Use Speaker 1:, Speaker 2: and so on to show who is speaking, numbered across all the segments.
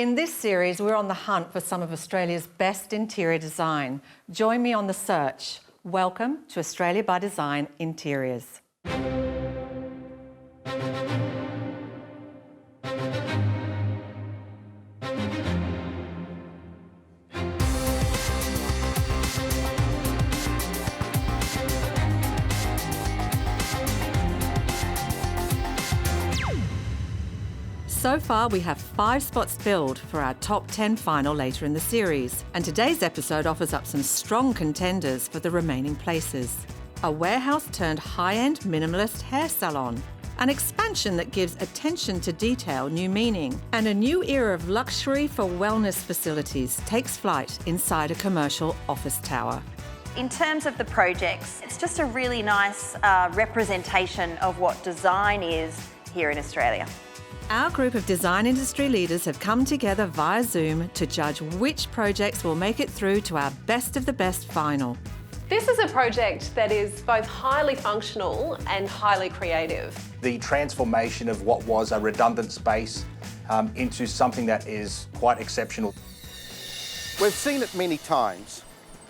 Speaker 1: In this series, we're on the hunt for some of Australia's best interior design. Join me on the search. Welcome to Australia by Design Interiors. So far, we have 5 spots filled for our top 10 final later in the series. And today's episode offers up some strong contenders for the remaining places. A warehouse turned high-end minimalist hair salon. An expansion that gives attention to detail new meaning. And a new era of luxury for wellness facilities takes flight inside a commercial office tower.
Speaker 2: In terms of the projects, it's just a really nice representation of what design is here in Australia.
Speaker 1: Our group of design industry leaders have come together via Zoom to judge which projects will make it through to our best of the best final.
Speaker 3: This is a project that is both highly functional and highly creative.
Speaker 4: The transformation of what was a redundant space into something that is quite exceptional.
Speaker 5: We've seen it many times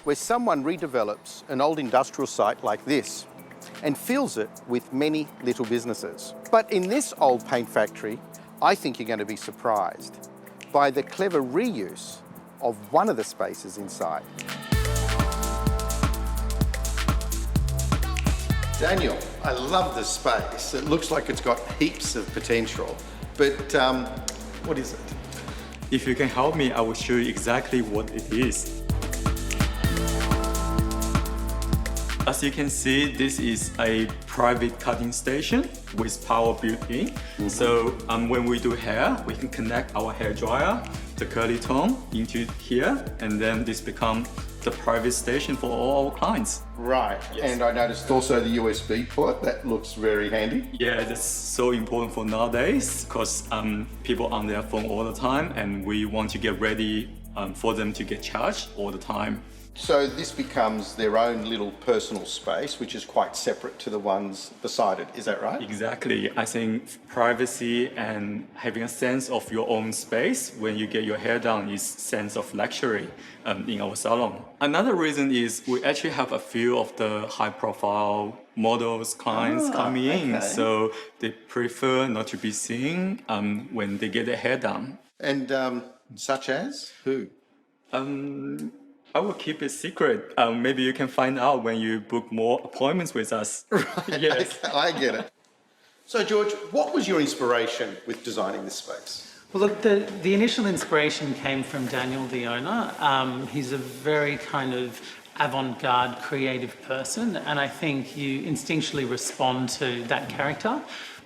Speaker 5: where someone redevelops an old industrial site like this and fills it with many little businesses. But in this old paint factory, I think you're going to be surprised by the clever reuse of one of the spaces inside. Daniel, I love this space. It looks like it's got heaps of potential, but what is it?
Speaker 6: If you can help me, I will show you exactly what it is. As you can see, this is a private cutting station with power built in. So when we do hair, we can connect our hair dryer, the curly tone, into here, and then this becomes the private station for all our clients.
Speaker 5: Right, yes. And I noticed also the USB port. That looks very handy.
Speaker 6: Yeah, that's so important for nowadays because people are on their phone all the time, and we want to get ready for them to get charged all the time.
Speaker 5: So this becomes their own little personal space, which is quite separate to the ones beside it. Is that right?
Speaker 6: Exactly. I think privacy and having a sense of your own space when you get your hair done is sense of luxury in our salon. Another reason is we actually have a few of the high-profile models, clients coming in, so they prefer not to be seen when they get their hair done.
Speaker 5: And such as who?
Speaker 6: I will keep it secret. Maybe you can find out when you book more appointments with us.
Speaker 5: Right,
Speaker 6: yes.
Speaker 5: Okay, I get it. So, George, what was your inspiration with designing this space?
Speaker 7: Well, look, the initial inspiration came from Daniel, the owner. He's a very kind of avant-garde, creative person, and I think you instinctually respond to that character.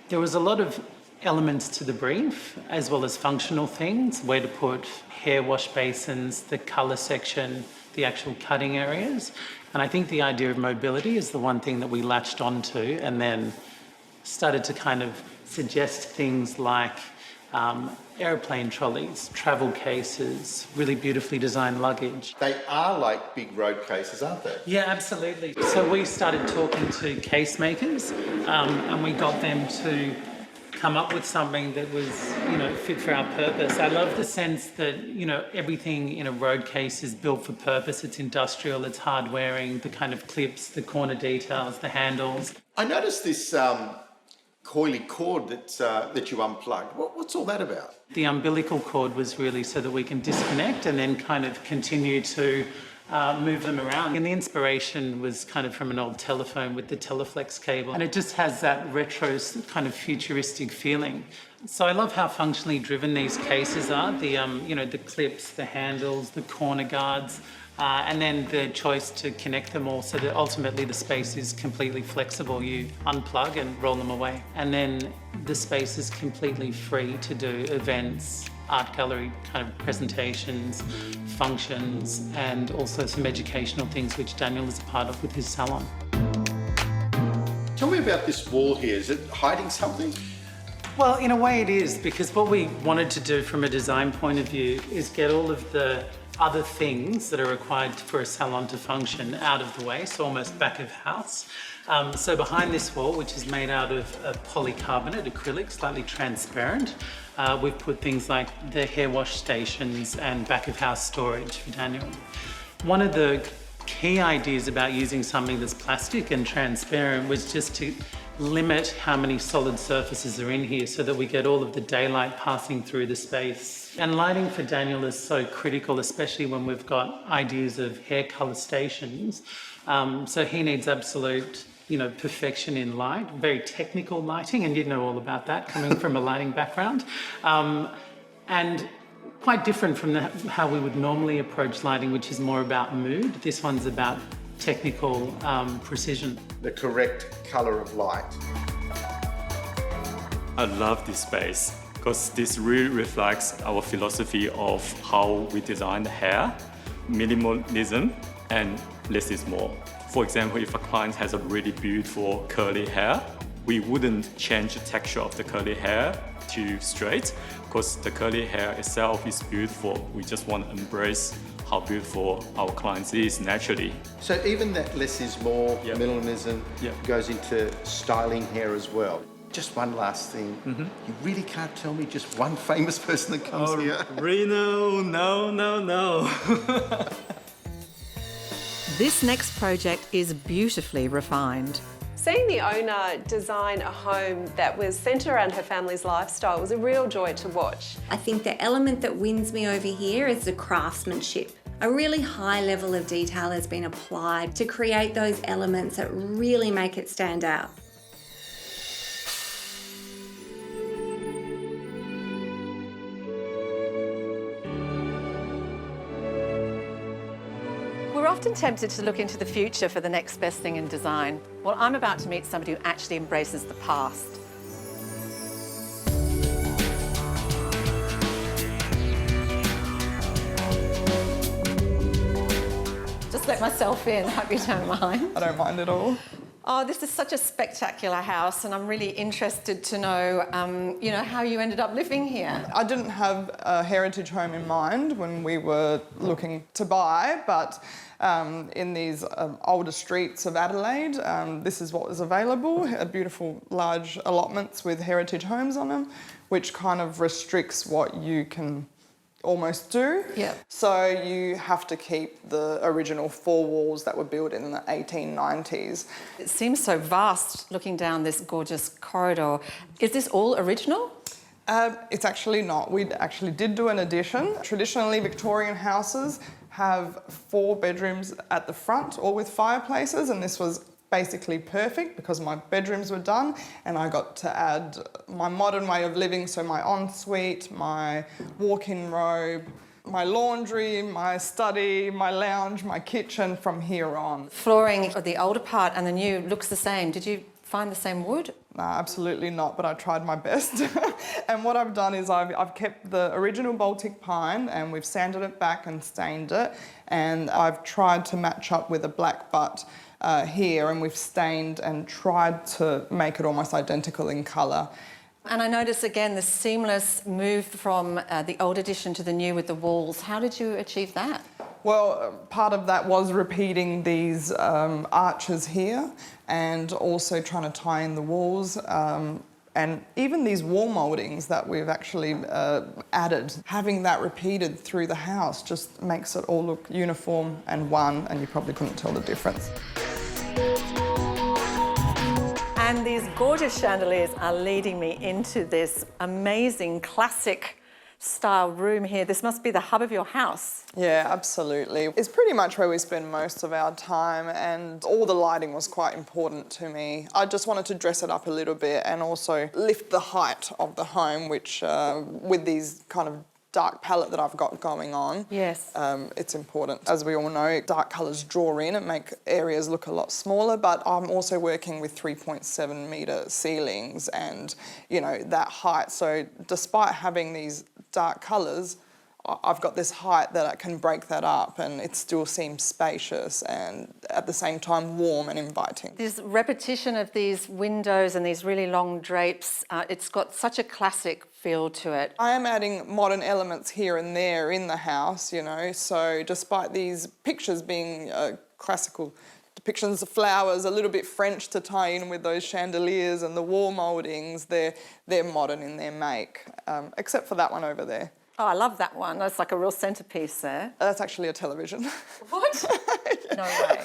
Speaker 7: There was a lot of elements to the brief, as well as functional things, where to put hair wash basins, the colour section, the actual cutting areas. And I think the idea of mobility is the one thing that we latched onto and then started to kind of suggest things like airplane trolleys, travel cases, really beautifully designed luggage.
Speaker 5: They are like big road cases, aren't they?
Speaker 7: Yeah, absolutely. So we started talking to case makers and we got them to come up with something that was, fit for our purpose. I love the sense that, everything in a road case is built for purpose. It's industrial, it's hard wearing, the kind of clips, the corner details, the handles.
Speaker 5: I noticed this coily cord that you unplugged. What's all that about?
Speaker 7: The umbilical cord was really so that we can disconnect and then kind of continue to move them around. And the inspiration was kind of from an old telephone with the Teleflex cable. And it just has that retro kind of futuristic feeling. So I love how functionally driven these cases are. The clips, the handles, the corner guards, and then the choice to connect them all so that ultimately the space is completely flexible. You unplug and roll them away. And then the space is completely free to do events, art gallery kind of presentations, functions, and also some educational things which Daniel is a part of with his salon.
Speaker 5: Tell me about this wall here. Is it hiding something?
Speaker 7: Well, in a way it is, because what we wanted to do from a design point of view is get all of the other things that are required for a salon to function out of the way, so almost back of house. So behind this wall, which is made out of polycarbonate acrylic, slightly transparent, we've put things like the hair wash stations and back of house storage for Daniel. One of the key ideas about using something that's plastic and transparent was just to limit how many solid surfaces are in here so that we get all of the daylight passing through the space. And lighting for Daniel is so critical, especially when we've got ideas of hair colour stations. So he needs absolute, perfection in light, very technical lighting, and you know all about that coming from a lighting background. And quite different from how we would normally approach lighting, which is more about mood. This one's about technical precision.
Speaker 5: The correct colour of light.
Speaker 6: I love this space because this really reflects our philosophy of how we design the hair, minimalism, and less is more. For example, if a client has a really beautiful curly hair, we wouldn't change the texture of the curly hair to straight because the curly hair itself is beautiful. We just want to embrace how beautiful our clients is naturally.
Speaker 5: So even that less is more,
Speaker 6: Yep.
Speaker 5: minimalism,
Speaker 6: Yep.
Speaker 5: goes into styling hair as well. Just one last thing.
Speaker 6: Mm-hmm.
Speaker 5: You really can't tell me just one famous person that comes here.
Speaker 6: Rino, no.
Speaker 1: This next project is beautifully refined.
Speaker 3: Seeing the owner design a home that was centred around her family's lifestyle was a real joy to watch.
Speaker 8: I think the element that wins me over here is the craftsmanship. A really high level of detail has been applied to create those elements that really make it stand out.
Speaker 1: We're often tempted to look into the future for the next best thing in design. Well, I'm about to meet somebody who actually embraces the past. Just let myself in, hope you don't mind.
Speaker 9: I don't mind at all.
Speaker 1: Oh, this is such a spectacular house, and I'm really interested to know, how you ended up living here.
Speaker 9: I didn't have a heritage home in mind when we were looking to buy, but in these older streets of Adelaide, this is what was available, beautiful large allotments with heritage homes on them, which kind of restricts what you can almost do.
Speaker 1: Yeah.
Speaker 9: So you have to keep the original four walls that were built in the 1890s.
Speaker 1: It seems so vast looking down this gorgeous corridor. Is this all original?
Speaker 9: It's actually not. We actually did do an addition. Traditionally, Victorian houses have 4 bedrooms at the front, all with fireplaces, and this was basically perfect because my bedrooms were done and I got to add my modern way of living, so my ensuite, my walk-in robe, my laundry, my study, my lounge, my kitchen from here on.
Speaker 1: Flooring of the older part and the new looks the same. Did you find the same wood?
Speaker 9: No, absolutely not, but I tried my best. And what I've done is I've kept the original Baltic pine and we've sanded it back and stained it, and I've tried to match up with a black butt here, and we've stained and tried to make it almost identical in colour.
Speaker 1: And I notice again the seamless move from the old edition to the new with the walls. How did you achieve that?
Speaker 9: Well, part of that was repeating these arches here and also trying to tie in the walls. And even these wall mouldings that we've actually added, having that repeated through the house just makes it all look uniform and one, and you probably couldn't tell the difference.
Speaker 1: And these gorgeous chandeliers are leading me into this amazing classic style room here. This must be the hub of your house.
Speaker 9: Yeah, absolutely. It's pretty much where we spend most of our time, and all the lighting was quite important to me. I just wanted to dress it up a little bit and also lift the height of the home, which with these kind of dark palette that I've got going on,
Speaker 1: Yes.
Speaker 9: it's important. As we all know, dark colours draw in and make areas look a lot smaller, but I'm also working with 3.7 metre ceilings and, that height. So despite having these dark colours, I've got this height that I can break that up and it still seems spacious and at the same time warm and inviting.
Speaker 1: This repetition of these windows and these really long drapes, it's got such a classic feel to it.
Speaker 9: I am adding modern elements here and there in the house, you know, so despite these pictures being classical depictions of flowers, a little bit French to tie in with those chandeliers and the wall mouldings, they're modern in their make, except for that one over there.
Speaker 1: Oh, I love that one. That's like a real centrepiece there.
Speaker 9: That's actually a television.
Speaker 1: What? No way.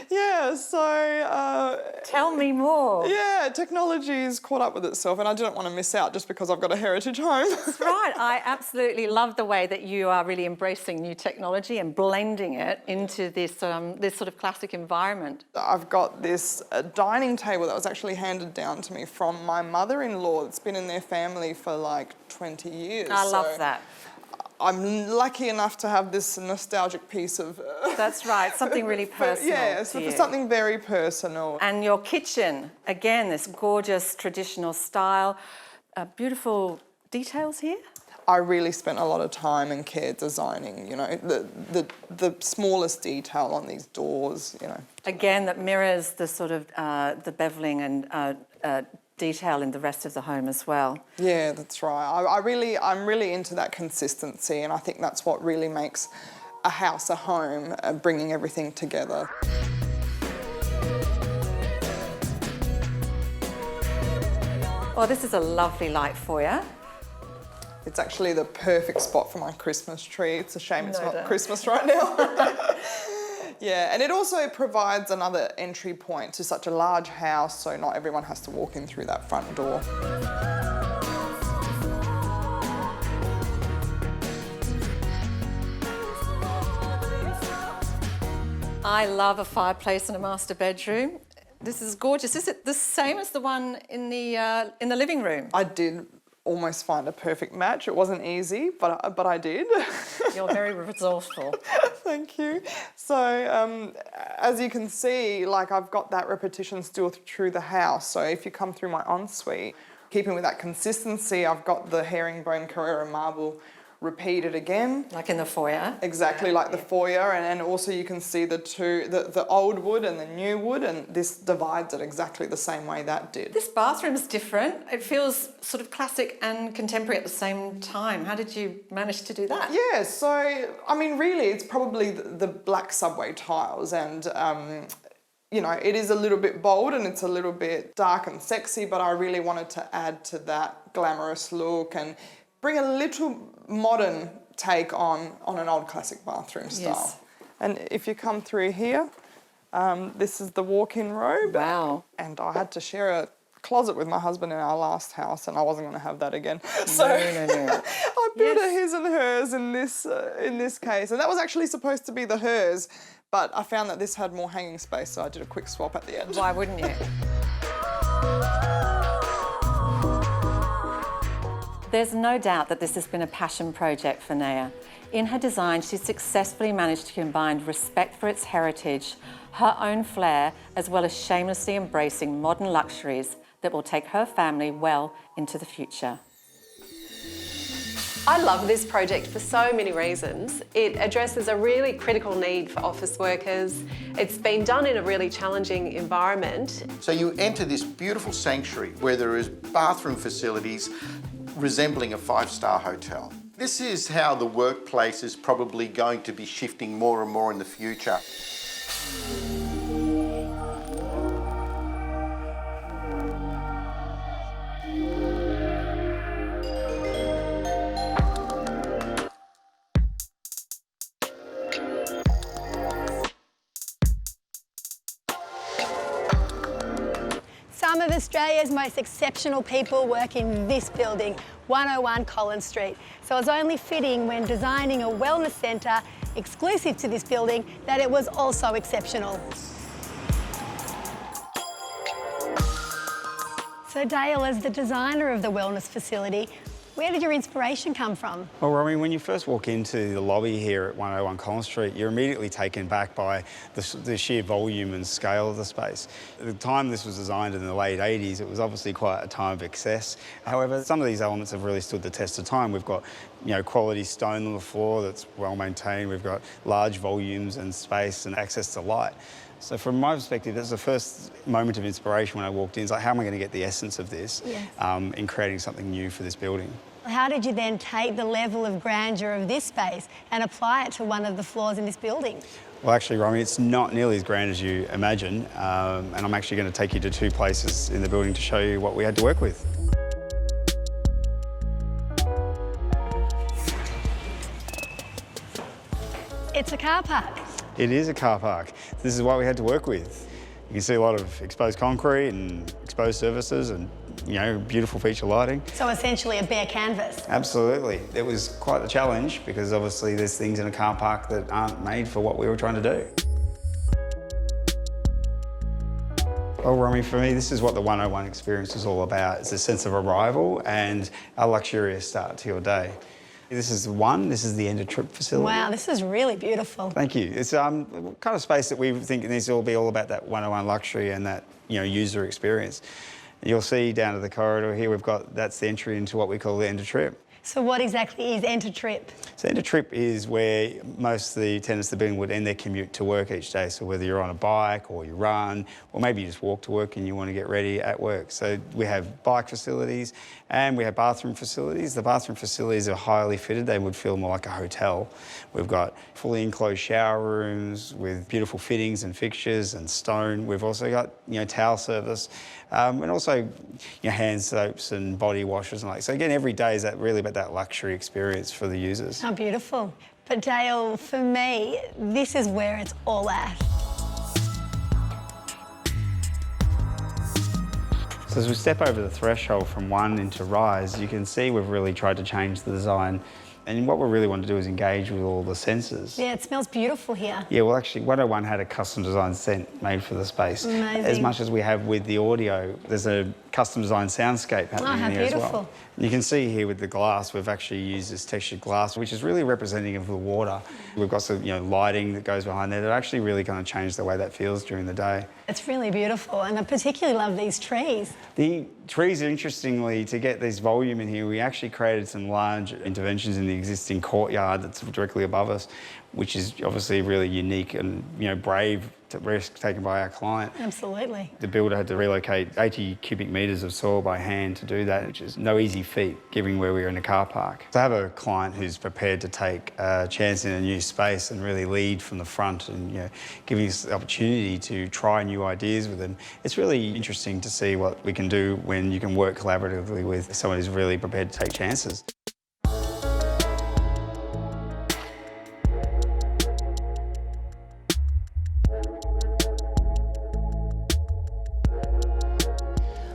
Speaker 9: Yeah, so...
Speaker 1: Tell me more.
Speaker 9: Yeah, technology's caught up with itself and I didn't want to miss out just because I've got a heritage home.
Speaker 1: That's right. I absolutely love the way that you are really embracing new technology and blending it into this, this sort of classic environment.
Speaker 9: I've got this dining table that was actually handed down to me from my mother-in-law. It's been in their family for like 20 years.
Speaker 1: I love that.
Speaker 9: I'm lucky enough to have this nostalgic piece of...
Speaker 1: That's right, something really personal.
Speaker 9: Yeah, so for something very personal.
Speaker 1: And your kitchen, again, this gorgeous traditional style. Beautiful details here.
Speaker 9: I really spent a lot of time and care designing, you know, the smallest detail on these doors, you know.
Speaker 1: Again, that mirrors the sort of the beveling and detail in the rest of the home as well.
Speaker 9: Yeah, that's right. I'm really into that consistency, and I think that's what really makes a house a home, bringing everything together.
Speaker 1: Well, this is a lovely light foyer.
Speaker 9: It's actually the perfect spot for my Christmas tree. It's a shame it's not Christmas right now. Yeah, and it also provides another entry point to such a large house, so not everyone has to walk in through that front door.
Speaker 1: I love a fireplace in a master bedroom. This is gorgeous. Is it the same as the one in the living room?
Speaker 9: I did almost find a perfect match. It wasn't easy, but I did.
Speaker 1: You're very resourceful.
Speaker 9: Thank you. So as you can see, like I've got that repetition still through the house. So if you come through my ensuite, keeping with that consistency, I've got the herringbone Carrara marble repeated again.
Speaker 1: Like in the foyer?
Speaker 9: Exactly, like the foyer, and also you can see the old wood and the new wood, and this divides it exactly the same way that did.
Speaker 1: This bathroom is different. It feels sort of classic and contemporary at the same time. How did you manage to do that?
Speaker 9: Yeah, so, I mean, really, it's probably the black subway tiles, and you know, it is a little bit bold and it's a little bit dark and sexy, but I really wanted to add to that glamorous look and bring a little modern take on an old classic bathroom style.
Speaker 1: Yes.
Speaker 9: And if you come through here, this is the walk-in robe.
Speaker 1: Wow.
Speaker 9: And I had to share a closet with my husband in our last house, and I wasn't going to have that again. So
Speaker 1: No.
Speaker 9: I built a his and hers in this case, and that was actually supposed to be the hers, but I found that this had more hanging space, so I did a quick swap at the end.
Speaker 1: Why wouldn't you? There's no doubt that this has been a passion project for NAYIA. In her design, she's successfully managed to combine respect for its heritage, her own flair, as well as shamelessly embracing modern luxuries that will take her family well into the future.
Speaker 3: I love this project for so many reasons. It addresses a really critical need for office workers. It's been done in a really challenging environment.
Speaker 5: So you enter this beautiful sanctuary where there is bathroom facilities resembling a five-star hotel. This is how the workplace is probably going to be shifting more and more in the future.
Speaker 10: Some of Australia's most exceptional people work in this building, 101 Collin Street. So it's only fitting when designing a wellness centre exclusive to this building that it was also exceptional. So Dale, as the designer of the wellness facility, where did your inspiration come from?
Speaker 11: Well, Romy, when you first walk into the lobby here at 101 Collin Street, you're immediately taken back by the sheer volume and scale of the space. At the time this was designed in the late 80s, it was obviously quite a time of excess. However, some of these elements have really stood the test of time. We've got, you know, quality stone on the floor that's well maintained. We've got large volumes and space and access to light. So from my perspective, that's the first moment of inspiration when I walked in. It's like, how am I going to get the essence of this in creating something new for this building?
Speaker 10: How did you then take the level of grandeur of this space and apply it to one of the floors in this building?
Speaker 11: Well, actually, Romy, it's not nearly as grand as you imagine, and I'm actually going to take you to 2 places in the building to show you what we had to work with.
Speaker 10: It's a car park.
Speaker 11: It is a car park. This is what we had to work with. You can see a lot of exposed concrete and exposed surfaces and, you know, beautiful feature lighting.
Speaker 10: So essentially a bare canvas.
Speaker 11: Absolutely. It was quite a challenge because obviously there's things in a car park that aren't made for what we were trying to do. Well, Romy, for me, this is what the 101 experience is all about. It's a sense of arrival and a luxurious start to your day. This is this is the end of trip facility.
Speaker 10: Wow, this is really beautiful.
Speaker 11: Thank you. It's kind of space that we think needs to be all about that 101 luxury and that, you know, user experience. You'll see down to the corridor here, that's the entry into what we call the end of trip.
Speaker 10: So what exactly is end of trip?
Speaker 11: So end of trip is where most of the tenants of the building would end their commute to work each day. So whether you're on a bike or you run, or maybe you just walk to work and you want to get ready at work. So we have bike facilities and we have bathroom facilities. The bathroom facilities are highly fitted. They would feel more like a hotel. We've got fully enclosed shower rooms with beautiful fittings and fixtures and stone. We've also got, you know, towel service and also, you know, hand soaps and body washes and so again, every day is really about that luxury experience for the users.
Speaker 10: How beautiful. But Dale, for me, this is where it's all at.
Speaker 11: So as we step over the threshold from 1 into Rise, you can see we've really tried to change the design. And what we really want to do is engage with all the senses.
Speaker 10: Yeah, it smells beautiful here.
Speaker 11: Yeah, well, actually, 101 had a custom designed scent made for the space.
Speaker 10: Amazing.
Speaker 11: As much as we have with the audio, there's a custom designed soundscape happening here as well. And you can see here with the glass, we've actually used this textured glass, which is really representative of the water. We've got some, you know, lighting that goes behind there that actually really kind of change the way that feels during the day.
Speaker 10: It's really beautiful, and I particularly love these trees.
Speaker 11: The trees, interestingly, to get this volume in here, we actually created some large interventions in the existing courtyard that's directly above us, which is obviously really unique and, you know, brave risk taken by our client.
Speaker 10: Absolutely.
Speaker 11: The builder had to relocate 80 cubic metres of soil by hand to do that, which is no easy feat, given where we were in a car park. To have a client who's prepared to take a chance in a new space and really lead from the front and, you know, giving us the opportunity to try new ideas with them, it's really interesting to see what we can do when you can work collaboratively with someone who's really prepared to take chances.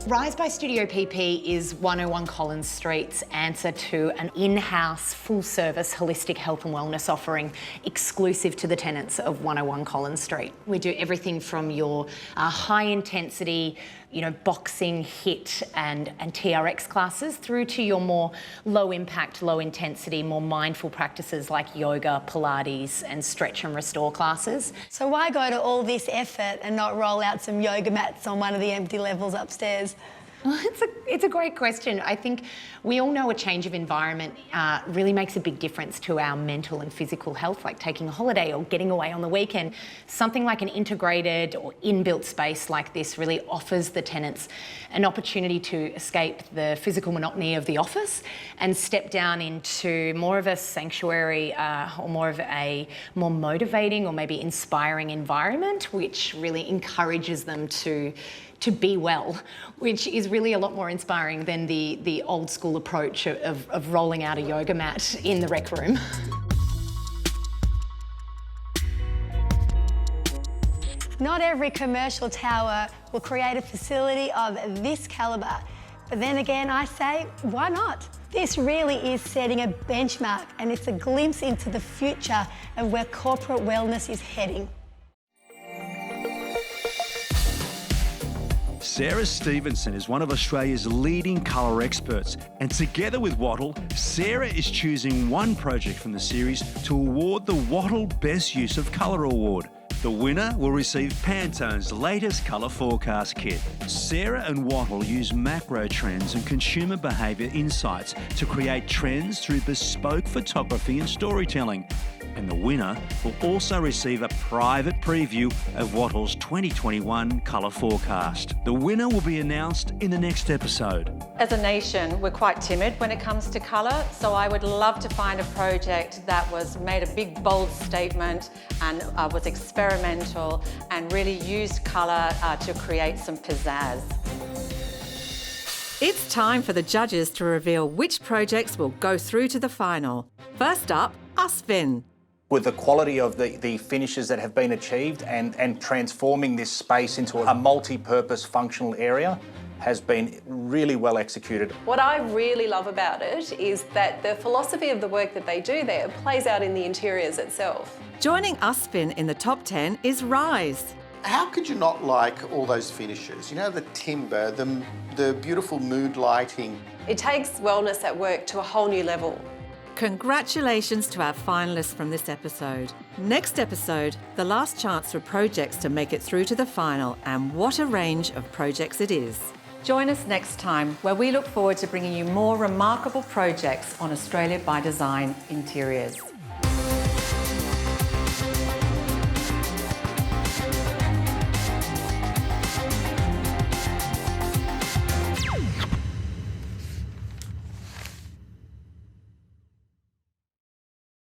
Speaker 12: Rise by Studio PP is 101 Collin Street's answer to an in-house, full-service, holistic health and wellness offering exclusive to the tenants of 101 Collin Street. We do everything from your high-intensity, you know, boxing, HIIT and TRX classes through to your more low-impact, low-intensity, more mindful practices like yoga, Pilates and stretch and restore classes.
Speaker 10: So why go to all this effort and not roll out some yoga mats on one of the empty levels upstairs?
Speaker 12: Well, it's a great question. I think we all know a change of environment really makes a big difference to our mental and physical health, like taking a holiday or getting away on the weekend. Something like an integrated or inbuilt space like this really offers the tenants an opportunity to escape the physical monotony of the office and step down into more of a sanctuary or more of a more motivating or maybe inspiring environment, which really encourages them to be well, which is really a lot more inspiring than the old school approach of rolling out a yoga mat in the rec room.
Speaker 10: Not every commercial tower will create a facility of this calibre. But then again, I say, why not? This really is setting a benchmark, and it's a glimpse into the future of where corporate wellness is heading.
Speaker 13: Sarah Stevenson is one of Australia's leading colour experts, and together with Wattle, Sarah is choosing one project from the series to award the Wattle Best Use of Colour Award. The winner will receive Pantone's latest colour forecast kit. Sarah and Wattle use macro trends and consumer behaviour insights to create trends through bespoke photography and storytelling. And the winner will also receive a private preview of Wattle's 2021 colour forecast. The winner will be announced in the next episode.
Speaker 1: As a nation, we're quite timid when it comes to colour, so I would love to find a project that made a big, bold statement and was experimental and really used colour to create some pizzazz. It's time for the judges to reveal which projects will go through to the final. First up, Usfin.
Speaker 4: With the quality of the finishes that have been achieved and transforming this space into a multi-purpose functional area has been really well executed.
Speaker 3: What I really love about it is that the philosophy of the work that they do there plays out in the interiors itself.
Speaker 1: Joining Usfin in the top 10 is Rise.
Speaker 5: How could you not like all those finishes? You know, the timber, the beautiful mood lighting.
Speaker 3: It takes wellness at work to a whole new level.
Speaker 1: Congratulations to our finalists from this episode. Next episode, the last chance for projects to make it through to the final, and what a range of projects it is. Join us next time, where we look forward to bringing you more remarkable projects on Australia by Design Interiors.